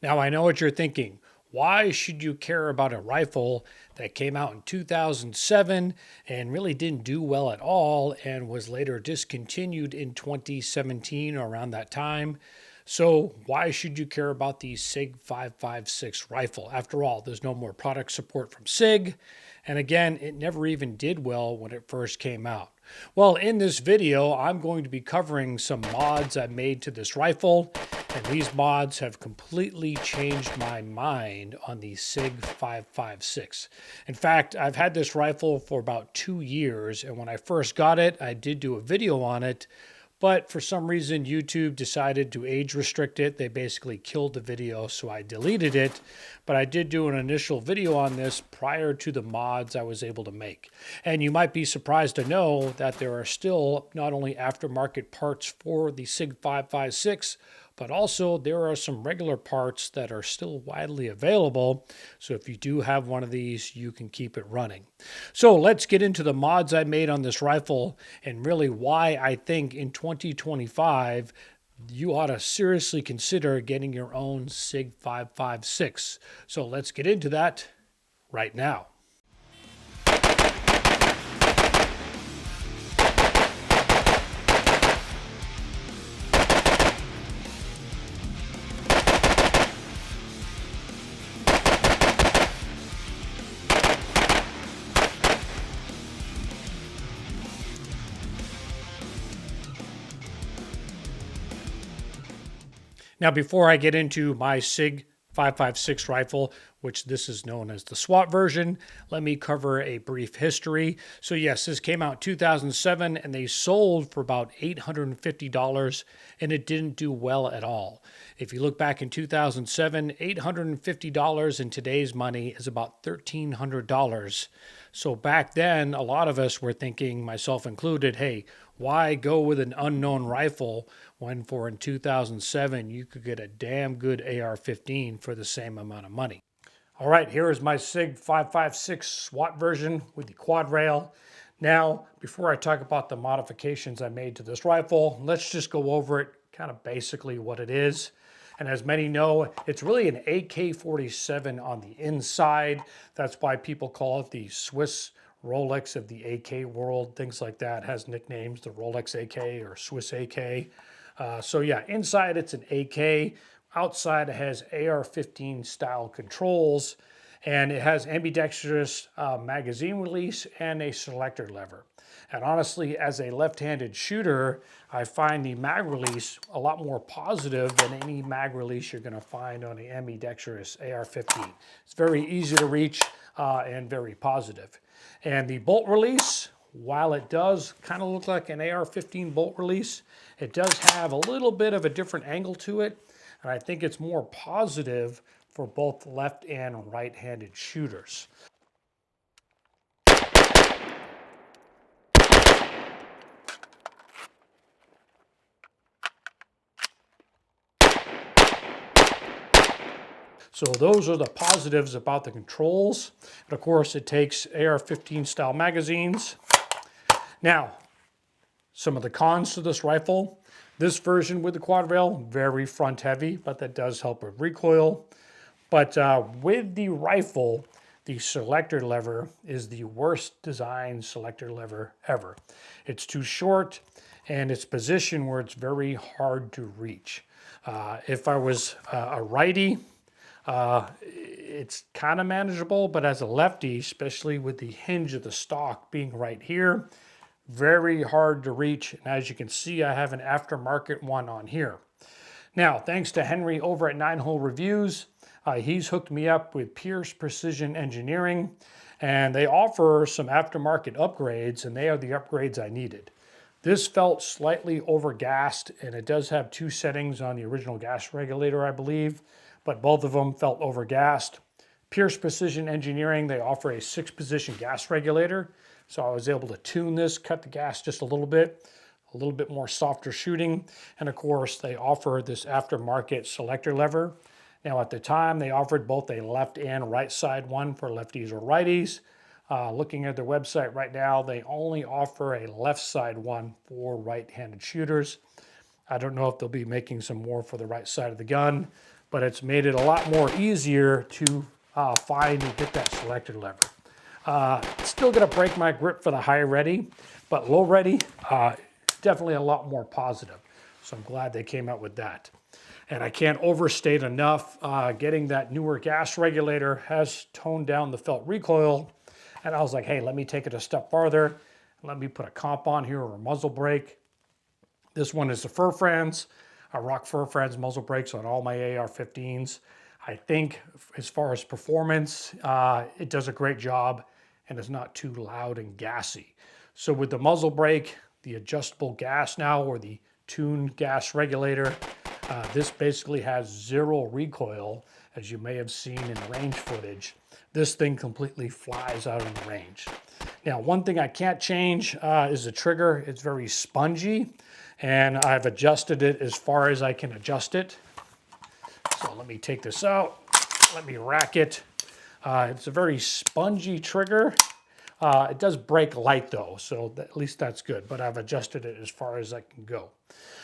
Now, I know what you're thinking. Why should you care about a rifle that came out in 2007 and really didn't do well at all and was later discontinued in 2017 or around that time? So, why should you care about the SIG 556 rifle? After all, there's no more product support from SIG. And again, it never even did well when it first came out. Well, in this video, I'm going to be covering some mods I made to this rifle, and these mods have completely changed my mind on the SIG 556. In fact, I've had this rifle for about 2 years, and when I first got it, I did do a video on it, but for some reason, YouTube decided to age restrict it. They basically killed the video, so I deleted it. But I did do an initial video on this prior to the mods I was able to make. And you might be surprised to know that there are still not only aftermarket parts for the SIG 556, but also there are some regular parts that are still widely available. So if you do have one of these, you can keep it running. So let's get into the mods I made on this rifle and really why I think in 2025, you ought to seriously consider getting your own SIG 556. So let's get into that right now. Now, before I get into my SIG 556 rifle, which this is known as the SWAT version, let me cover a brief history. So yes, this came out in 2007 and they sold for about $850 and it didn't do well at all. If you look back in 2007, $850 in today's money is about $1,300. So back then, a lot of us were thinking, myself included, hey, why go with an unknown rifle when for in 2007 you could get a damn good AR-15 for the same amount of money? All right, here is my SIG 556 SWAT version with the quad rail. Now, before I talk about the modifications I made to this rifle, let's just go over it, kind of basically what it is. And as many know, it's really an AK-47 on the inside. That's why people call it the Swiss Rolex of the AK world, things like that. It has nicknames, the Rolex AK or Swiss AK. So yeah, inside it's an AK. Outside it has AR-15 style controls, and it has ambidextrous magazine release and a selector lever. And honestly, as a left-handed shooter, I find the mag release a lot more positive than any mag release you're going to find on the ambidextrous AR-15. It's very easy to reach and very positive. And the bolt release, while it does kind of look like an AR-15 bolt release, it does have a little bit of a different angle to it. And I think it's more positive for both left and right-handed shooters. So those are the positives about the controls. And of course, it takes AR-15 style magazines. Now, some of the cons to this rifle. This version with the quad rail, very front heavy, but that does help with recoil. But with the rifle, the selector lever is the worst designed selector lever ever. It's too short and it's positioned where it's very hard to reach. If I was a righty, it's kind of manageable, but as a lefty, especially with the hinge of the stock being right here, very hard to reach. And as you can see, I have an aftermarket one on here. Now, thanks to Henry over at 9-Hole Reviews, he's hooked me up with Pierce Precision Engineering, and they offer some aftermarket upgrades, and they are the upgrades I needed. This felt slightly over-gassed, and it does have 2 settings on the original gas regulator, I believe, but both of them felt over-gassed. Pierce Precision Engineering, they offer a 6-position gas regulator, so I was able to tune this, cut the gas just a little bit more softer shooting, and of course they offer this aftermarket selector lever. Now at the time they offered both a left and right side one for lefties or righties. Looking at their website right now, they only offer a left side one for right-handed shooters. I don't know if they'll be making some more for the right side of the gun, but it's made it a lot more easier to find and hit that selector lever. It's still gonna break my grip for the high ready, but low ready, definitely a lot more positive. So I'm glad they came out with that. And I can't overstate enough, getting that newer gas regulator has toned down the felt recoil. And I was like, hey, let me take it a step farther. Let me put a comp on here or a muzzle brake. This one is the Furfran's. I rock Furfran's muzzle brakes on all my AR-15s. I think as far as performance, it does a great job and it's not too loud and gassy. So with the muzzle brake, the adjustable gas now, or the tuned gas regulator, this basically has zero recoil, as you may have seen in range footage. This thing completely flies out of the range. Now, one thing I can't change is the trigger. It's very spongy, and I've adjusted it as far as I can adjust it. So let me take this out. Let me rack it. It's a very spongy trigger. It does break light though, so at least that's good, but I've adjusted it as far as I can go.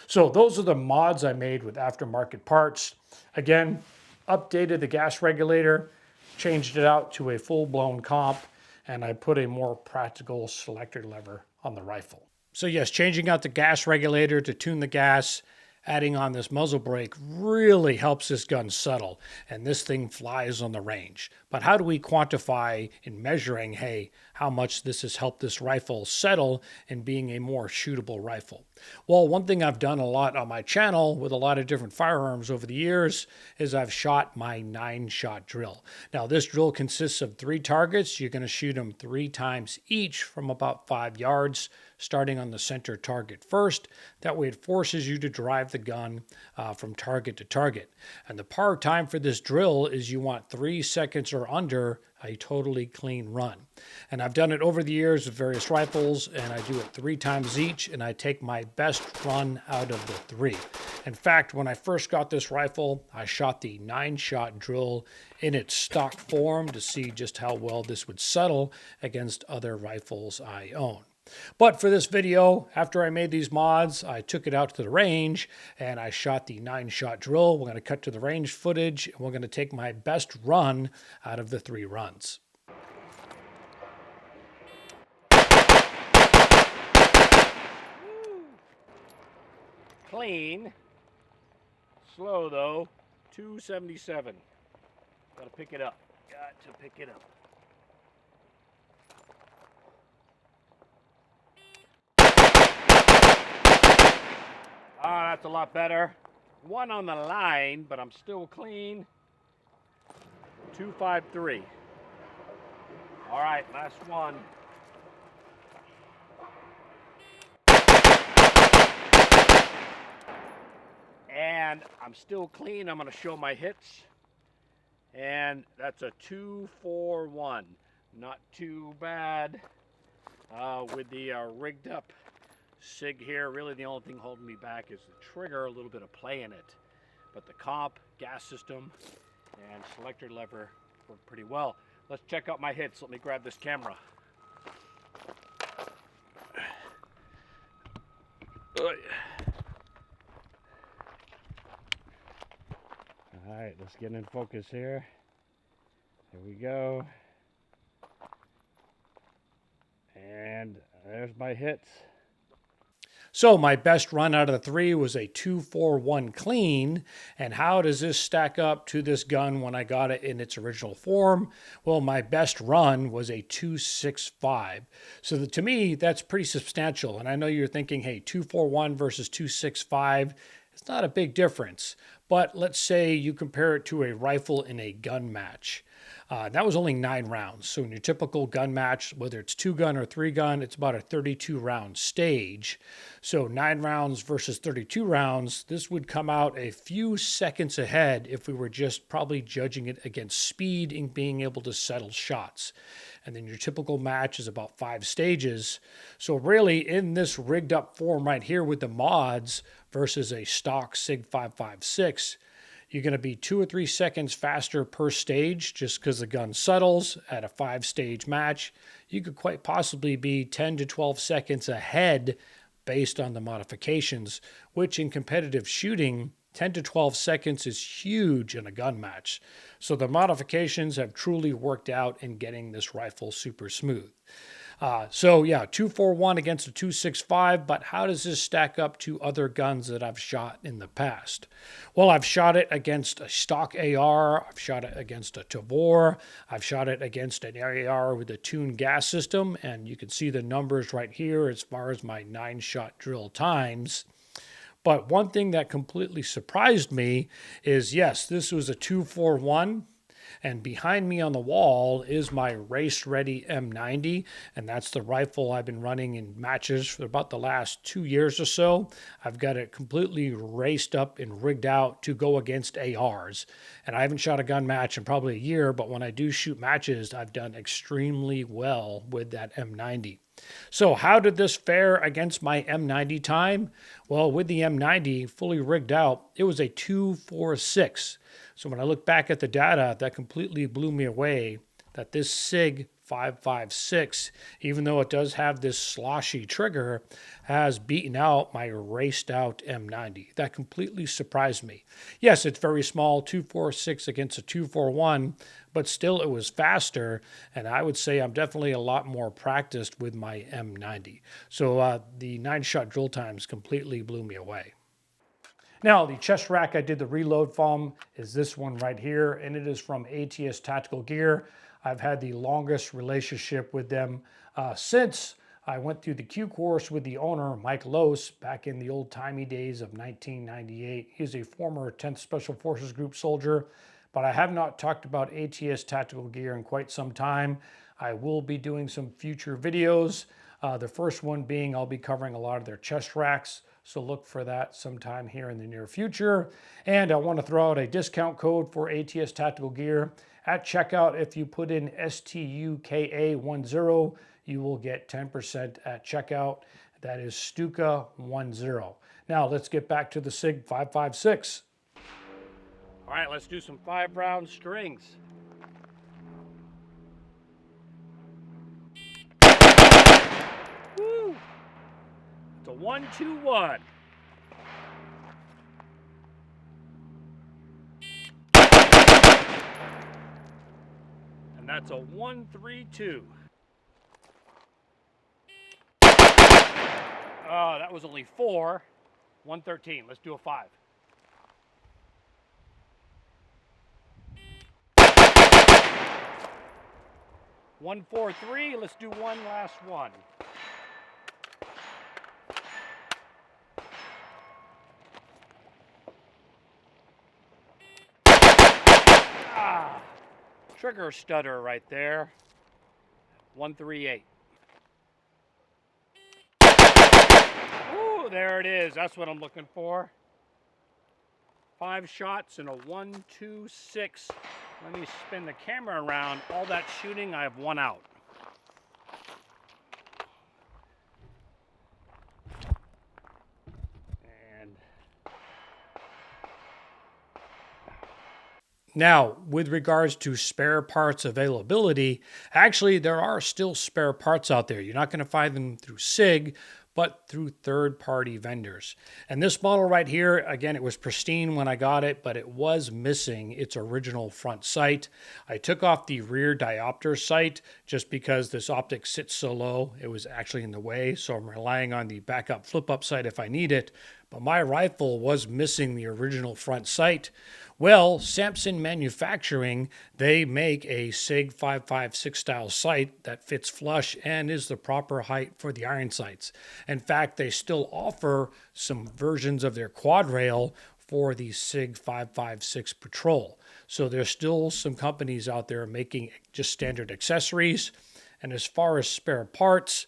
So those are the mods I made with aftermarket parts. Again, updated the gas regulator, changed it out to a full-blown comp, and I put a more practical selector lever on the rifle. So yes, changing out the gas regulator to tune the gas, adding on this muzzle brake really helps this gun settle, and this thing flies on the range. But how do we quantify in measuring, hey, how much this has helped this rifle settle in being a more shootable rifle? Well, one thing I've done a lot on my channel with a lot of different firearms over the years is I've shot my 9-shot drill. Now, this drill consists of 3 targets. You're going to shoot them 3 times each from about 5 yards, starting on the center target first. That way it forces you to drive the gun from target to target. And the par time for this drill is you want 3 seconds or under a totally clean run. And I've done it over the years with various rifles, and I do it 3 times each, and I take my best run out of the 3. In fact, when I first got this rifle, I shot the 9-shot drill in its stock form to see just how well this would settle against other rifles I own. But for this video, after I made these mods, I took it out to the range and I shot the 9-shot drill. We're going to cut to the range footage and we're going to take my best run out of the 3 runs. Clean. Slow though. 277. Got to pick it up. Got to pick it up. Ah, that's a lot better. 1 on the line, but I'm still clean. 253. All right, last one. And I'm still clean. I'm going to show my hits. And that's a 241. Not too bad with the rigged up SIG here. Really the only thing holding me back is the trigger, a little bit of play in it. But the comp, gas system, and selector lever work pretty well. Let's check out my hits. Let me grab this camera. Alright, let's get in focus here. Here we go. And there's my hits. So my best run out of the 3 was a 241 clean. And how does this stack up to this gun when I got it in its original form? Well, my best run was a 265. So to me, that's pretty substantial. And I know you're thinking, hey, 241 versus 265, it's not a big difference. But let's say you compare it to a rifle in a gun match. That was only 9 rounds. So in your typical gun match, whether it's 2-gun or 3-gun, it's about a 32-round stage. So 9 rounds versus 32 rounds, this would come out a few seconds ahead if we were just probably judging it against speed and being able to settle shots. And then your typical match is about 5 stages. So really in this rigged up form right here with the mods versus a stock SIG 5.56, you're going to be 2 or 3 seconds faster per stage just because the gun settles at a 5-stage match. You could quite possibly be 10 to 12 seconds ahead based on the modifications, which in competitive shooting 10 to 12 seconds is huge in a gun match. So the modifications have truly worked out in getting this rifle super smooth. So yeah, 241 against a 265, but how does this stack up to other guns that I've shot in the past? Well, I've shot it against a stock AR, I've shot it against a Tavor, I've shot it against an AR with a tuned gas system, and you can see the numbers right here as far as my 9-shot drill times. But one thing that completely surprised me is, yes, this was a 241. And behind me on the wall is my race-ready M90, and that's the rifle I've been running in matches for about the last 2 years or so. I've got it completely raced up and rigged out to go against ARs. And I haven't shot a gun match in probably a year, but when I do shoot matches, I've done extremely well with that M90. So how did this fare against my M90 time? Well, with the M90 fully rigged out, it was a 246. So when I look back at the data, that completely blew me away that this SIG 556, even though it does have this sloshy trigger, has beaten out my raced out M90. That completely surprised me. Yes, it's very small, 246 against a 241, but still it was faster, and I would say I'm definitely a lot more practiced with my M90. So the 9-shot drill times completely blew me away. Now, the chest rack I did the reload from is this one right here, and it is from ATS Tactical Gear. I've had the longest relationship with them since I went through the Q course with the owner, Mike Lose, back in the old-timey days of 1998. He's a former 10th Special Forces Group soldier, but I have not talked about ATS Tactical Gear in quite some time. I will be doing some future videos. The first one being I'll be covering a lot of their chest racks, so look for that sometime here in the near future. And I want to throw out a discount code for ATS Tactical Gear. At checkout, if you put in STUKA10, you will get 10% at checkout. That is STUKA10. Now let's get back to the SIG 556. All right, let's do some 5-round strings. Woo! It's a 1-2-1. And that's a 1-3-2. That was only 4. 113. Let's do a 5. One, 4, 3. Let's do one last one. Trigger stutter right there. 138. Ooh, there it is. That's what I'm looking for. 5 shots and a 1-2-6. Let me spin the camera around. All that shooting, I have 1 out. Now, with regards to spare parts availability, actually there are still spare parts out there. You're not going to find them through SIG, but through third-party vendors. And this model right here, again, it was pristine when I got it, but it was missing its original front sight. I took off the rear diopter sight just because this optic sits so low. It was actually in the way, so I'm relying on the backup flip-up sight if I need it. But my rifle was missing the original front sight. Well, Samson Manufacturing, they make a SIG 556 style sight that fits flush and is the proper height for the iron sights. In fact, they still offer some versions of their quad rail for the SIG 556 Patrol. So there's still some companies out there making just standard accessories. And as far as spare parts,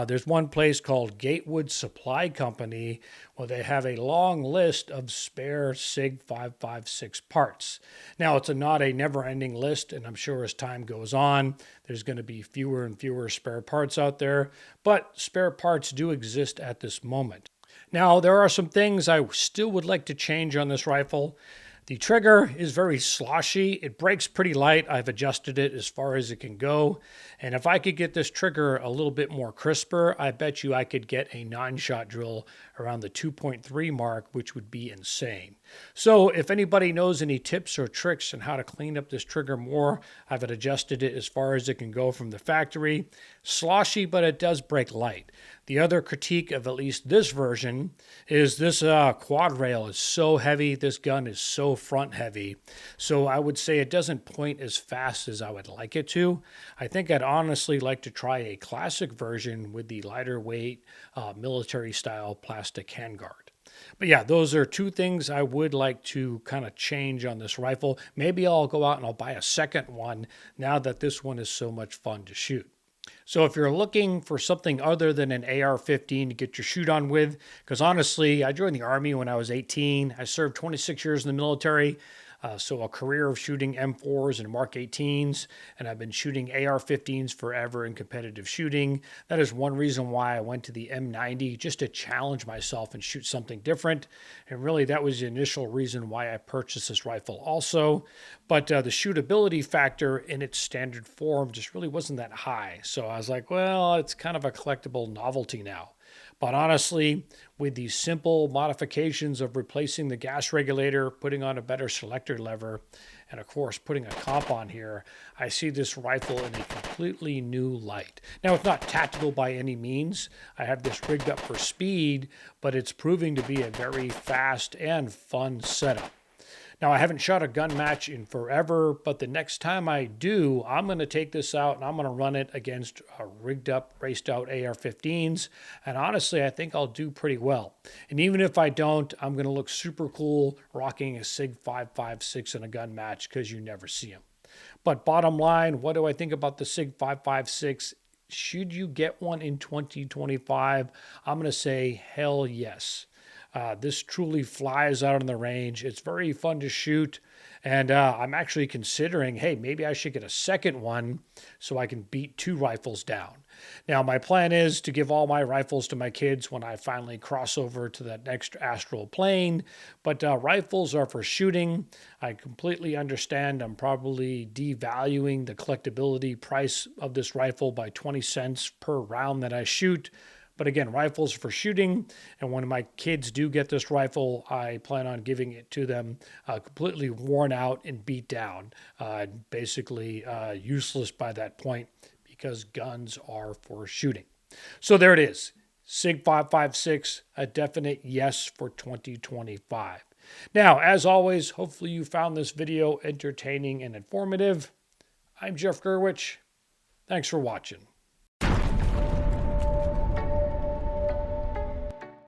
there's one place called Gatewood Supply Company where they have a long list of spare SIG 556 parts. Now, it's not a never-ending list, and I'm sure as time goes on, there's going to be fewer and fewer spare parts out there, but spare parts do exist at this moment. Now, there are some things I still would like to change on this rifle. The trigger is very sloshy. It breaks pretty light. I've adjusted it as far as it can go. And if I could get this trigger a little bit more crisper, I bet you I could get a 9-shot drill around the 2.3 mark, which would be insane. So if anybody knows any tips or tricks on how to clean up this trigger more, I've adjusted it as far as it can go from the factory. Sloshy, but it does break light. The other critique of at least this version is this quad rail is so heavy. This gun is so front heavy. So I would say it doesn't point as fast as I would like it to. I think I'd honestly like to try a classic version with the lighter weight military style plastic handguard. But yeah, those are two things I would like to kind of change on this rifle. Maybe I'll go out and I'll buy a second one now that this one is so much fun to shoot. So if you're looking for something other than an AR-15 to get your shoot on with, because honestly, I joined the Army when I was 18. I served 26 years in the military. So a career of shooting M4s and Mark 18s, and I've been shooting AR-15s forever in competitive shooting. That is one reason why I went to the M90, just to challenge myself and shoot something different. And really, that was the initial reason why I purchased this rifle also. But the shootability factor in its standard form just really wasn't that high. So I was like, well, it's kind of a collectible novelty now. But honestly, with these simple modifications of replacing the gas regulator, putting on a better selector lever, and of course putting a comp on here, I see this rifle in a completely new light. Now, it's not tactical by any means. I have this rigged up for speed, but it's proving to be a very fast and fun setup. Now, I haven't shot a gun match in forever, but the next time I do, I'm going to take this out and I'm going to run it against rigged up, raced out AR-15s. And honestly, I think I'll do pretty well. And even if I don't, I'm going to look super cool rocking a SIG 5.56 in a gun match because you never see them. But bottom line, what do I think about the SIG 5.56? Should you get one in 2025? I'm going to say hell yes. This truly flies out on the range. It's very fun to shoot. And I'm actually considering, hey, maybe I should get a second one so I can beat two rifles down. Now, my plan is to give all my rifles to my kids when I finally cross over to that next astral plane. But rifles are for shooting. I completely understand I'm probably devaluing the collectability price of this rifle by 20 cents per round that I shoot. But again, rifles for shooting, and when my kids do get this rifle, I plan on giving it to them completely worn out and beat down, basically useless by that point because guns are for shooting. So there it is, SIG 5.56, a definite yes for 2025. Now, as always, hopefully you found this video entertaining and informative. I'm Jeff Gerwich. Thanks for watching.